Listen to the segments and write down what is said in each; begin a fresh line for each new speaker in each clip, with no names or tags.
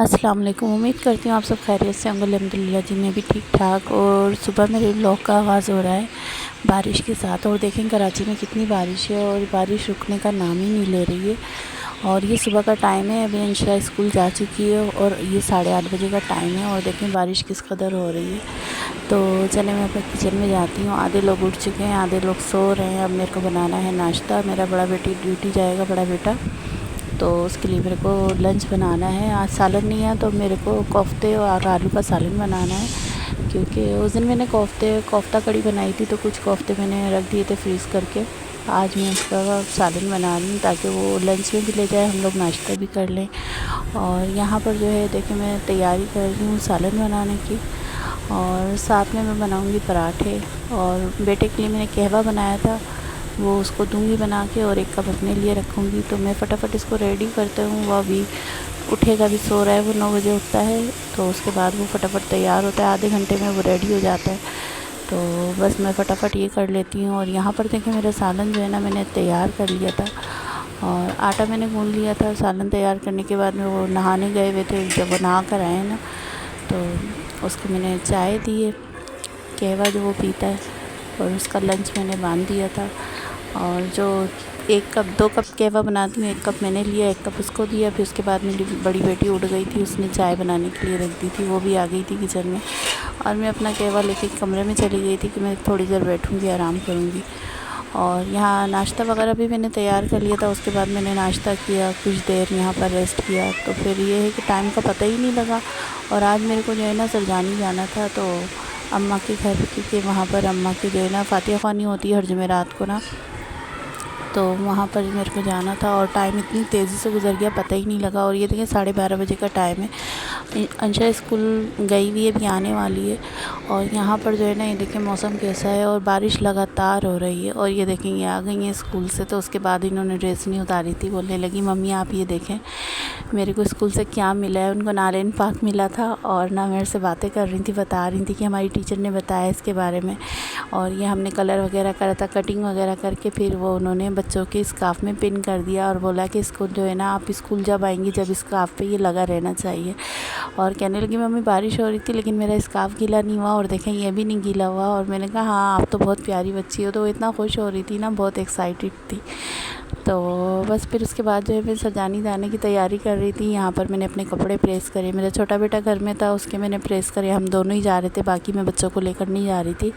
अस्सलाम वालेकुम। उम्मीद करती हूँ आप सब खैरियत से होंगे। अल्हम्दुलिल्लाह जी मैं भी ठीक ठाक। और सुबह मेरे व्लॉग का आगाज़ हो रहा है बारिश के साथ। और देखें कराची में कितनी बारिश है और बारिश रुकने का नाम ही नहीं ले रही है। और ये सुबह का टाइम है, अभी अंशा स्कूल जा चुकी है और ये 8:30 बजे का टाइम है और देखें बारिश किस कदर हो रही है। तो चले मैं अपने किचन में जाती हूँ। आधे लोग उठ चुके हैं, आधे लोग सो रहे हैं। अब मेरे को बनाना है नाश्ता। मेरा बड़ा बेटी ड्यूटी जाएगा, बड़ा बेटा, तो उसके लिए मेरे को लंच बनाना है। आज सालन नहीं है तो मेरे को कोफ्ते और आलू का सालन बनाना है, क्योंकि उस दिन मैंने कोफ्ता कड़ी बनाई थी तो कुछ कोफ्ते मैंने रख दिए थे फ्रीज़ करके। आज मैं उसका सालन बना रही हूँ ताकि वो लंच में भी ले जाए, हम लोग नाश्ता भी कर लें। और यहाँ पर जो है देखिए मैं तैयारी कर रही हूँ सालन बनाने की, और साथ में मैं बनाऊँगी पराठे। और बेटे के लिए मैंने कहवा बनाया था, वो उसको दूंगी बना के और एक कप अपने लिए रखूँगी। तो मैं फटाफट इसको रेडी करते हूँ। वो अभी उठेगा, भी सो रहा है, वो 9 बजे उठता है, तो उसके बाद वो फटाफट तैयार होता है, आधे घंटे में वो रेडी हो जाता है। तो बस मैं फटाफट ये कर लेती हूँ। और यहाँ पर देखें मेरा सालन जो है ना मैंने तैयार कर लिया था और आटा मैंने गूँध लिया था। सालन तैयार करने के बाद में वो नहाने गए हुए थे, जब वो नहा कर आए ना तो उसको मैंने चाय दी है, कहवा जो वो पीता है, और उसका लंच मैंने बांध दिया था। और जो 2 कप कहवा बनाती हूँ, 1 कप मैंने लिया, 1 कप उसको दिया। फिर उसके बाद मेरी बड़ी बेटी उठ गई थी, उसने चाय बनाने के लिए रख दी थी, वो भी आ गई थी किचन में। और मैं अपना कहवा लेके कमरे में चली गई थी कि मैं थोड़ी देर बैठूँगी, आराम करूँगी। और यहाँ नाश्ता वगैरह भी मैंने तैयार कर लिया था। उसके बाद मैंने नाश्ता किया, कुछ देर यहाँ पर रेस्ट किया। तो फिर ये है कि टाइम का पता ही नहीं लगा। और आज मेरे को जो है ना सरजानी जाना था, तो अम्मा के घर, क्योंकि वहाँ पर अम्मा की जो है ना फातिहा ख़्वानी होती है हर जुमेरात को ना, तो वहाँ पर मेरे को जाना था। और टाइम इतनी तेज़ी से गुजर गया, पता ही नहीं लगा। और ये देखिए 12:30 बजे का टाइम है। अंशा स्कूल गई हुई है, भी आने वाली है। और यहाँ पर जो है ना ये देखिए मौसम कैसा है और बारिश लगातार हो रही है। और ये देखें ये आ गई हैं स्कूल से। तो उसके बाद इन्होंने ड्रेस नहीं उतारी थी, बोलने लगी मम्मी आप ये देखें मेरे को स्कूल से क्या मिला है। उनको नारियल पाक मिला था और ना मेरे से बातें कर रही थी, बता रही थी कि हमारी टीचर ने बताया इसके बारे में। और ये हमने कलर वगैरह करा था, कटिंग वगैरह करके फिर वो उन्होंने बच्चों के स्कार्फ़ में पिन कर दिया और बोला कि इसको जो है ना आप स्कूल जब आएंगी जब स्कार्फ़ पे ये लगा रहना चाहिए। और कहने लगी मम्मी बारिश हो रही थी लेकिन मेरा स्कार्फ़ गीला नहीं हुआ, और देखें ये भी नहीं गीला हुआ। और मैंने कहा हाँ आप तो बहुत प्यारी बच्ची हो। तो वो इतना खुश हो रही थी ना, बहुत एक्साइटेड थी। तो बस फिर उसके बाद जो है मैं सरजानी जाने की तैयारी कर रही थी। यहाँ पर मैंने अपने कपड़े प्रेस करे, मेरा छोटा बेटा घर में था, उसके मैंने प्रेस करे। हम दोनों ही जा रहे थे, बाकी मैं बच्चों को लेकर नहीं जा रही थी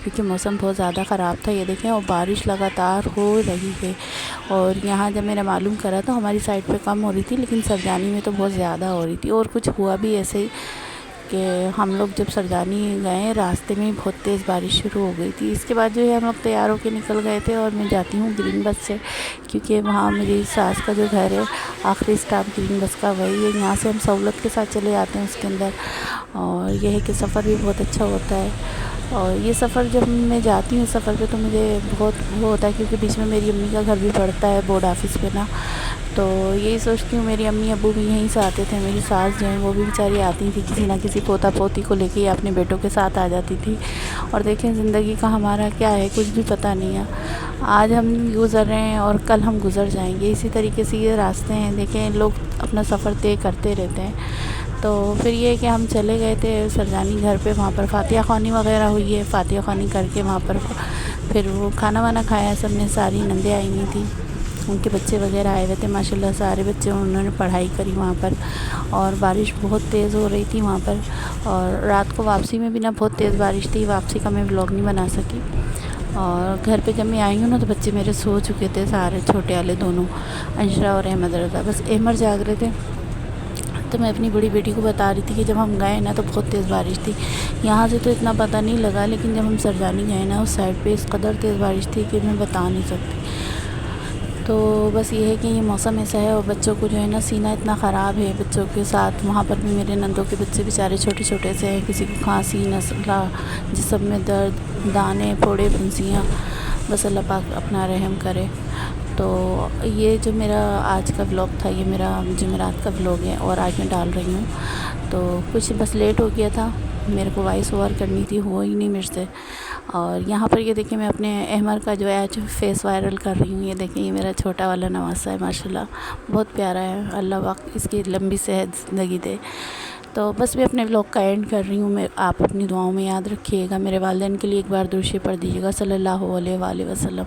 क्योंकि मौसम बहुत ज़्यादा ख़राब था। ये देखें और बारिश लगातार हो रही है। और यहाँ जब मैंने मालूम करा तो हमारी साइड पे कम हो रही थी, लेकिन सरजानी में तो बहुत ज़्यादा हो रही थी। और कुछ हुआ भी ऐसे ही कि हम लोग जब सरजानी गए रास्ते में बहुत तेज़ बारिश शुरू हो गई थी। इसके बाद जो है हम लोग तैयार होकर निकल गए थे। और मैं जाती हूँ ग्रीन बस से, क्योंकि वहाँ मेरी सास का जो घर है आखिरी स्टॉप ग्रीन बस का वही है। यहाँ से हम सहूलत के साथ चले जाते हैं उसके अंदर। और यह है कि सफ़र भी बहुत अच्छा होता है। और ये सफ़र जब मैं जाती हूँ सफ़र पे तो मुझे बहुत वो होता है, क्योंकि बीच में मेरी अम्मी का घर भी पड़ता है बोर्ड ऑफिस पे ना। तो यही सोचती हूँ, मेरी अम्मी अब्बू भी यहीं से आते थे, मेरी सास जो है वो भी बेचारी आती थी किसी ना किसी पोता पोती को लेके या अपने बेटों के साथ आ जाती थी। और देखें ज़िंदगी का हमारा क्या है, कुछ भी पता नहीं है। आज हम गुज़र रहे हैं और कल हम गुज़र जाएंगे, इसी तरीके से ये रास्ते हैं। देखें लोग अपना सफ़र तय करते रहते हैं। तो फिर ये कि हम चले गए थे सरजानी घर पे, वहाँ पर फातिहा ख़्वानी वगैरह हुई है। फातिहा ख़्वानी करके वहाँ पर फिर वो खाना वाना खाया सबने, सारी नंदे आई हुई थी, उनके बच्चे वगैरह आए हुए थे, माशाल्लाह सारे बच्चे, उन्होंने पढ़ाई करी वहाँ पर। और बारिश बहुत तेज़ हो रही थी वहाँ पर। और रात को वापसी में भी ना बहुत तेज़ बारिश थी, वापसी का मैं व्लॉग नहीं बना सकी। और घर पे जब मैं आई हूँ ना तो बच्चे मेरे सो चुके थे सारे, छोटे वाले दोनों, अंशरा और अहमद रज़ा, बस अहमद जाग रहे थे। तो मैं अपनी बड़ी बेटी को बता रही थी कि जब हम गए ना तो बहुत तेज़ बारिश थी। यहाँ से तो इतना पता नहीं लगा, लेकिन जब हम सरजानी गए ना उस साइड पे इस कदर तेज़ बारिश थी कि मैं बता नहीं सकती। तो बस ये है कि ये मौसम ऐसा है। और बच्चों को जो है ना सीना इतना ख़राब है बच्चों के साथ। वहाँ पर भी मेरे नंदों के बच्चे बेचारे छोटे छोटे से हैं, किसी को खांसी, नज़ला, जिस्म में दर्द, दाने, फोड़े, फुंसियाँ, बस अल्लाह पाक अपना रहम करे। तो ये जो मेरा आज का व्लॉग था, ये मेरा जुमेरात का व्लॉग है और आज मैं डाल रही हूँ। तो कुछ बस लेट हो गया था, मेरे को वॉइस ओवर करनी थी, हो ही नहीं मेरे से। और यहाँ पर ये देखिए मैं अपने अहमर का जो है आज फेस वायरल कर रही हूँ। ये देखिए ये मेरा छोटा वाला नवासा है, माशाल्लाह बहुत प्यारा है। अल्लाह पाक इसकी लंबी सेहत ज़िंदगी दे। तो बस मैं अपने व्लॉग का एंड कर रही हूँ। मैं आप अपनी दुआओं में याद रखिएगा। मेरे वालिदैन के लिए एक बार दुरूद शरीफ पढ़ दीजिएगा सल्लल्लाहु अलैहि वसल्लम।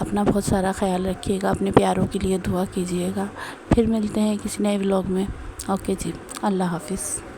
अपना बहुत सारा ख्याल रखिएगा, अपने प्यारों के लिए दुआ कीजिएगा। फिर मिलते हैं किसी नए व्लॉग में। ओके जी, अल्लाह हाफ़िज़।